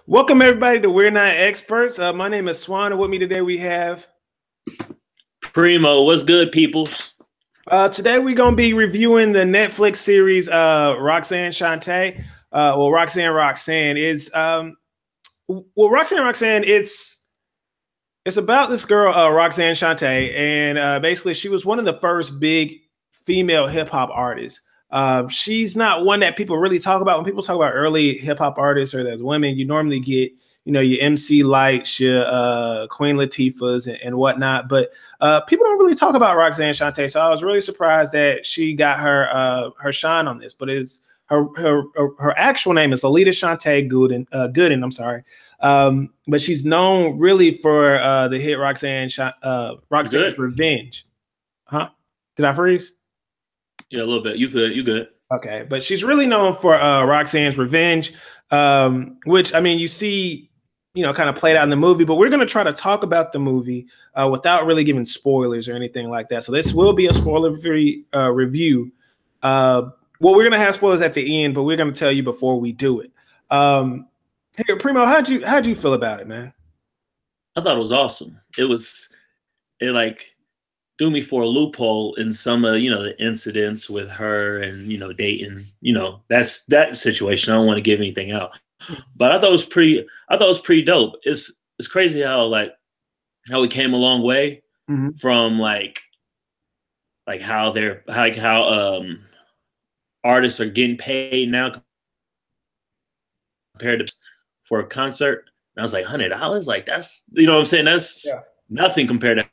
Welcome everybody to We're Not Experts. My name is Swan, and with me today we have Primo. What's good, peoples? Today we're gonna be reviewing the Netflix series Roxanne Shantae. Roxanne Roxanne is Roxanne Roxanne. It's about this girl Roxanne Shantae, and basically she was one of the first big female hip hop artists. She's not one that people really talk about. When people talk about early hip hop artists or there's women, you normally get, your MC Lights, your Queen Latifahs and whatnot. But people don't really talk about Roxanne Shantae. So I was really surprised that she got her shine on this. But it's her actual name is Alita Shantae Gooden. I'm sorry. But she's known really for the hit Roxanne's Revenge. Huh? Did I freeze? Yeah, a little bit. You good? You good? Okay, but she's really known for Roxanne's Revenge, which I mean, you see, kind of played out in the movie. But we're going to try to talk about the movie without really giving spoilers or anything like that. So this will be a spoiler-free review. We're going to have spoilers at the end, but we're going to tell you before we do it. Hey, Primo, how'd you feel about it, man? I thought it was awesome. It like threw me for a loophole in some of the incidents with her and dating. That's that situation. I don't want to give anything out, but I thought it was pretty dope. It's crazy how we came a long way from how artists are getting paid now compared to for a concert. And I was like, $100, like that's what I'm saying, that's nothing compared to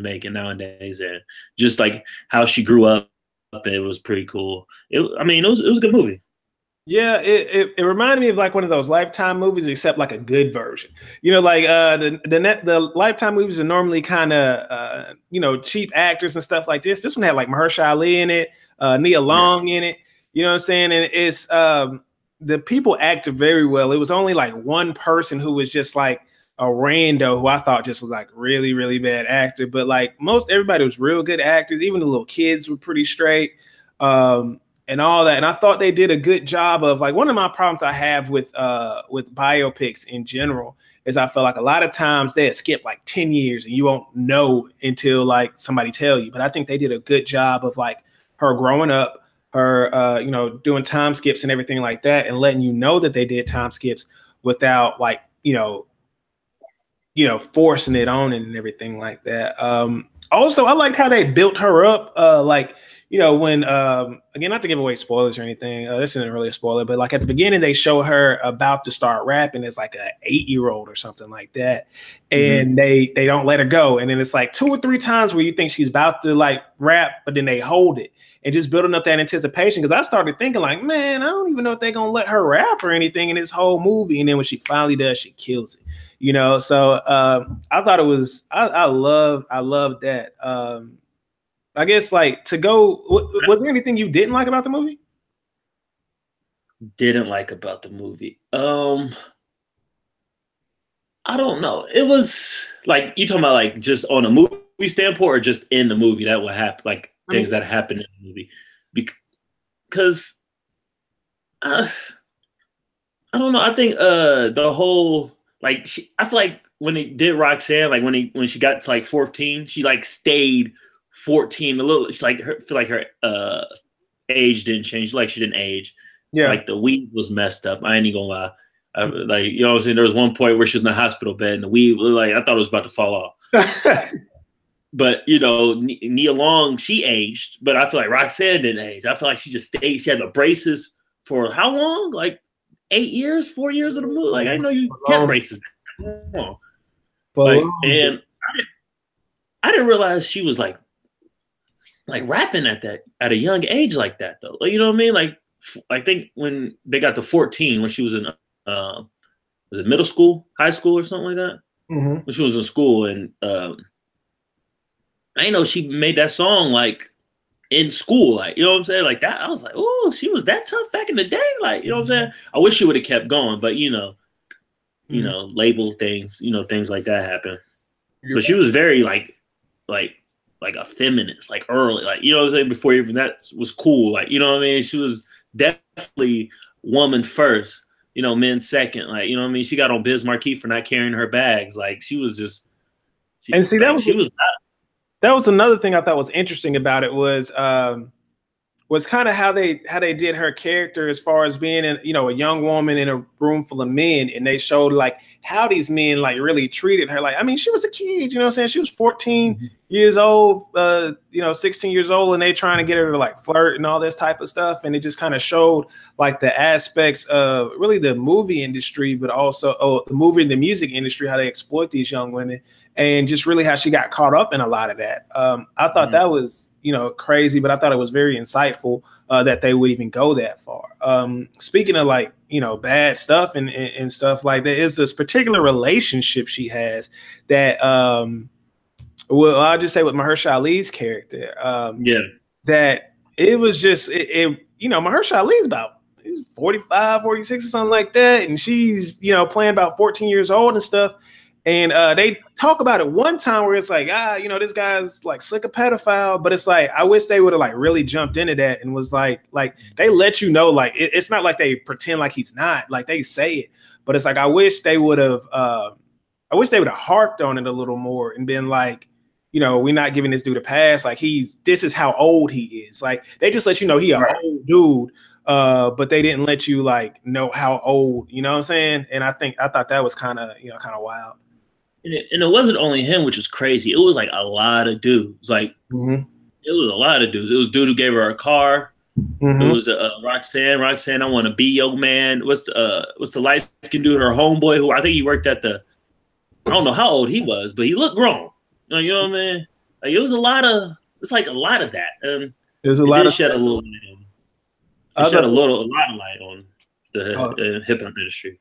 making nowadays, and just like how she grew up, it was pretty cool. It was a good movie. Yeah, it reminded me of like one of those Lifetime movies, except like a good version. The Lifetime movies are normally kind of cheap actors and stuff like this. This one had like Mahershala Ali in it, Nia Long in it. You know what I'm saying? And it's the people acted very well. It was only like one person who was just like a rando who I thought just was like really, really bad actor. But like everybody was real good actors. Even the little kids were pretty straight and all that. And I thought they did a good job of like, one of my problems I have with biopics in general is I feel like a lot of times they skip like 10 years and you won't know until like somebody tell you. But I think they did a good job of like her growing up, her, doing time skips and everything like that, and letting you know that they did time skips without like, forcing it on and everything like that. Also, I liked how they built her up. When again, not to give away spoilers or anything, this isn't really a spoiler, but like at the beginning, they show her about to start rapping as like an 8-year-old or something like that, and they don't let her go. And then it's like 2 or 3 times where you think she's about to like rap, but then they hold it and just building up that anticipation. Because I started thinking like, man, I don't even know if they're gonna let her rap or anything in this whole movie. And then when she finally does, she kills it. So I thought it was, I love that. I guess like to go, was there anything you didn't like about the movie? Didn't like about the movie? I don't know. It was like, you talking about like just on a movie standpoint or just in the movie that would happen, like things that happen in the movie? Because I don't know. I think the whole, like, I feel like when they did Roxanne, like when she got to like 14, she like stayed 14 a little. She like feel like her age didn't change. Like she didn't age. Yeah. Like the weave was messed up. I ain't even gonna lie. Like, what I'm saying? There was one point where she was in the hospital bed and the weave, like, I thought it was about to fall off. But Nia Long, she aged, but I feel like Roxanne didn't age. I feel like she just stayed. She had the braces for how long? Like 8 years, 4 years of the movie. Like, I didn't know you kept braces. Like, and I didn't realize she was like rapping at a young age like that though. Like, you know what I mean? Like, I think when they got to 14, when she was in was it middle school, high school, or something like that? When she was in school, and I know she made that song like in school, like, you know what I'm saying? Like that, I was like, oh, she was that tough back in the day, like, you know what I'm saying? I wish she would have kept going, but label things, things like that happen. But she was very like a feminist, like early, like, you know what I'm saying? Before even that was cool, like, you know what I mean? She was definitely woman first, you know, men second. Like, you know what I mean? She got on Biz Markie for not carrying her bags. Like, she was just, And see, she was that was another thing I thought was interesting about it was kind of how they did her character as far as being a young woman in a room full of men, and they showed like how these men like really treated her. Like, I mean, she was a kid, you know what I'm saying? She was 14 years old, 16 years old, and they trying to get her to like flirt and all this type of stuff. And it just kind of showed like the aspects of really the movie industry, but also the movie and the music industry, how they exploit these young women, and just really how she got caught up in a lot of that. I thought that was crazy, but I thought it was very insightful that they would even go that far. Speaking of like, bad stuff and stuff like that, is this particular relationship she has that, well, I'll just say with Mahershala Ali's character, that it was just, Mahershala Ali's about 45, 46 or something like that. And she's, playing about 14 years old and stuff. And they talk about it one time where it's like, this guy's like slick a pedophile, but it's like, I wish they would have like really jumped into that and was like they let you know, like it's not like they pretend like he's not, like they say it, but it's like I wish they would have harped on it a little more and been like, we're not giving this dude a pass. Like this is how old he is. Like they just let you know he an old dude, but they didn't let you like know how old. You know what I'm saying? And I thought that was kind of wild. And it wasn't only him, which was crazy. It was like a lot of dudes. Like it was a lot of dudes. It was dude who gave her a car. It was Roxanne. I want to be your man. What's the light skinned dude? Her homeboy, who I think he worked at the. I don't know how old he was, but he looked grown. You know what I mean? Like it was a lot of. It's like a lot of that. There's a lot of shed a little light on. It shed a lot of light on the hip hop industry.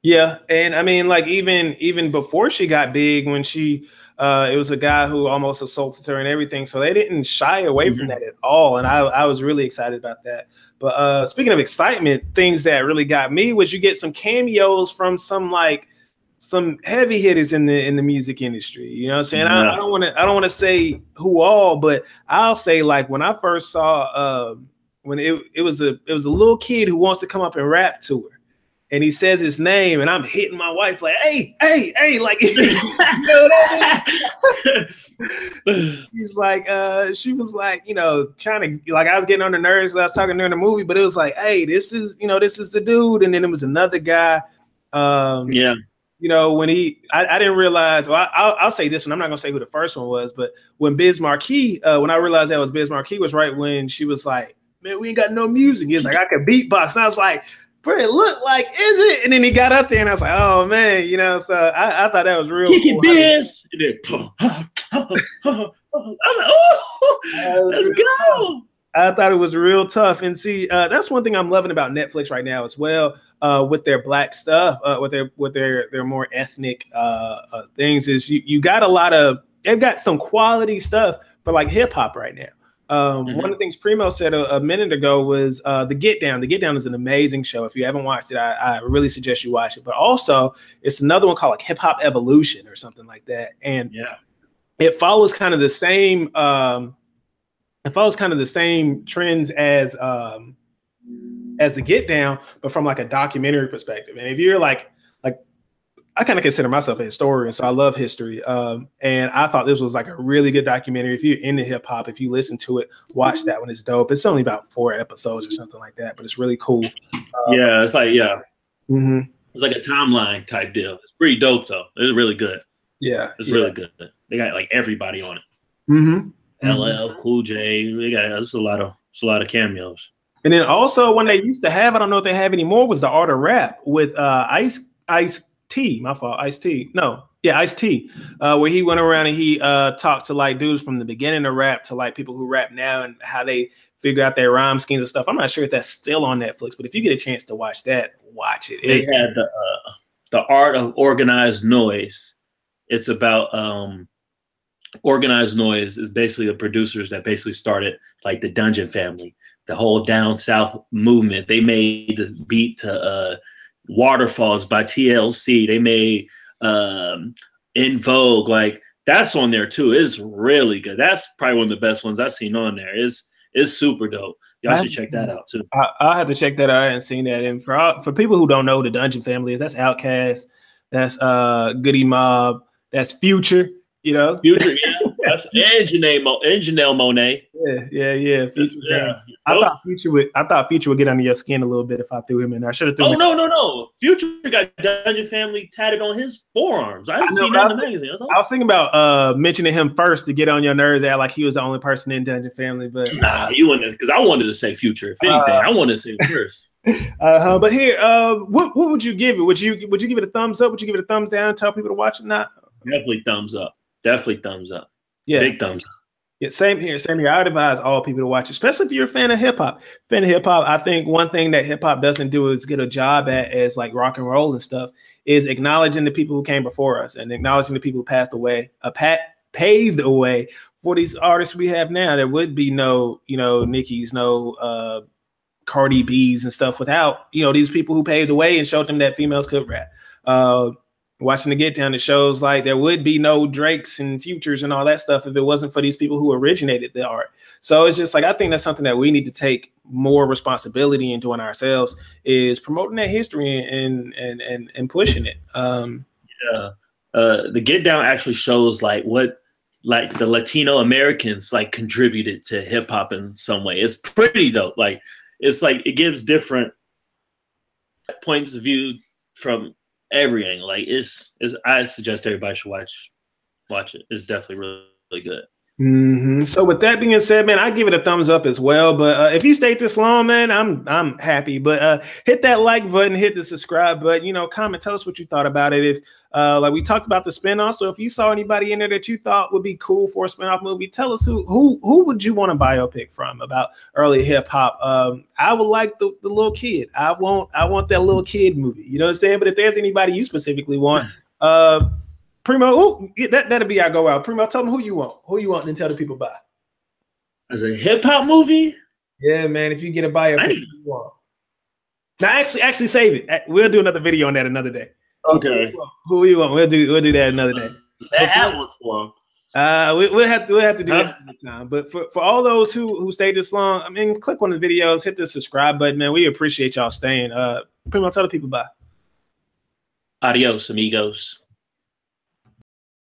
Yeah, and I mean, like even before she got big, when it was a guy who almost assaulted her and everything, so they didn't shy away from that at all, and I was really excited about that. But speaking of excitement, things that really got me was you get some cameos from some heavy hitters in the music industry. You know what I'm saying? Yeah. I don't want to say who all, but I'll say like when I first saw when it was a little kid who wants to come up and rap to her. And he says his name, and I'm hitting my wife like, hey, like, you know what I mean? She's like, she was like, trying to, like, I was getting on the nerves. I was talking during the movie, but it was like, hey, this is the dude. And then there was another guy. When I didn't realize, well, I'll say this one. I'm not gonna say who the first one was, but when Biz Markie, when I realized that was Biz Markie, was right when she was like, man, we ain't got no music. He's like, I could beatbox. And I was like, bro, it looked like, is it? And then he got up there and I was like, oh man, so I thought that was real cool. Biz. I was like, oh, let's go. I thought it was real tough. And see, that's one thing I'm loving about Netflix right now as well, with their black stuff, with their more ethnic things, is you got they've got some quality stuff for like hip hop right now. One of the things Primo said a minute ago was The Get Down. The Get Down is an amazing show. If you haven't watched it, I really suggest you watch it. But also, it's another one called like Hip Hop Evolution or something like that. And it follows kind of the same. It follows kind of the same trends as The Get Down, but from like a documentary perspective. And if you're like I kind of consider myself a historian, so I love history. And I thought this was like a really good documentary. If you're into hip hop, if you listen to it, watch that one. It's dope. It's only about 4 episodes or something like that, but it's really cool. It's like it's like a timeline type deal. It's pretty dope though. It's really good. Yeah, it's really good. They got like everybody on it. LL, Cool J. They got a lot of cameos. And then also one they used to have, I don't know if they have anymore, was The Art of Rap with Ice-T, my fault, Ice-T. No, yeah, Ice-T, where he went around and he talked to like dudes from the beginning of rap to like people who rap now and how they figure out their rhyme schemes and stuff. I'm not sure if that's still on Netflix, but if you get a chance to watch that, watch it. They had the Art of Organized Noise. It's about Organized Noise is basically the producers that basically started like the Dungeon Family, the whole Down South movement. They made the beat to Waterfalls by TLC. They made In Vogue. Like that's on there too. It's really good. That's probably one of the best ones I've seen on there. It's super dope. Y'all should check that out too. I'll have to check that out. I haven't seen that. And for people who don't know who the Dungeon Family is, that's Outkast, that's Goody Mob, that's Future. You know, Future, yeah. That's and Janelle Monáe. Yeah. I thought Future would get under your skin a little bit if I threw him in there. I should have threw him. No. Future got Dungeon Family tatted on his forearms. I seen that in the magazine. I was thinking about mentioning him first to get on your nerves that like he was the only person in Dungeon Family, but nah, you wanted because I wanted to say Future. If anything, I wanted to say first. But here, what would you give it? Would you give it a thumbs up? Would you give it a thumbs down? Tell people to watch it? Not definitely thumbs up. Definitely thumbs up. Yeah, big thumbs up. Yeah, same here. I would advise all people to watch, especially if you're a fan of hip hop. I think one thing that hip hop doesn't do is get a job at as like rock and roll and stuff is acknowledging the people who came before us and acknowledging the people who passed away, paved the way for these artists we have now. There would be no, Nicki's, no Cardi B's and stuff without, these people who paved the way and showed them that females could rap. Watching the Get Down, it shows like there would be no Drakes and Futures and all that stuff if it wasn't for these people who originated the art. So it's just like, I think that's something that we need to take more responsibility in doing ourselves is promoting that history and pushing it. The Get Down actually shows like what like the Latino Americans like contributed to hip hop in some way. It's pretty dope. Like it's like it gives different points of view from everything. Like it's I suggest everybody should watch it. It's definitely really, really good. So with that being said, man, I give it a thumbs up as well. But if you stayed this long, man, I'm happy. But hit that like button, hit the subscribe button, comment, tell us what you thought about it. If like we talked about the spinoff, so if you saw anybody in there that you thought would be cool for a spinoff movie, tell us who would you want a biopic from about early hip hop. I would like the little kid. I want that little kid movie. You know what I'm saying? But if there's anybody you specifically want, Primo, that'll be our go out. Primo, tell them who you want, and then tell the people bye. As a hip hop movie? Yeah, man. If you get a biopic, who you want? Now, actually, save it. We'll do another video on that another day. Okay. Who you want? We'll do that another day. That one for him. We'll have to do that another time. But for all those who stayed this long, I mean, click on the videos, hit the subscribe button, man. We appreciate y'all staying. Primo, tell the people bye. Adios, amigos.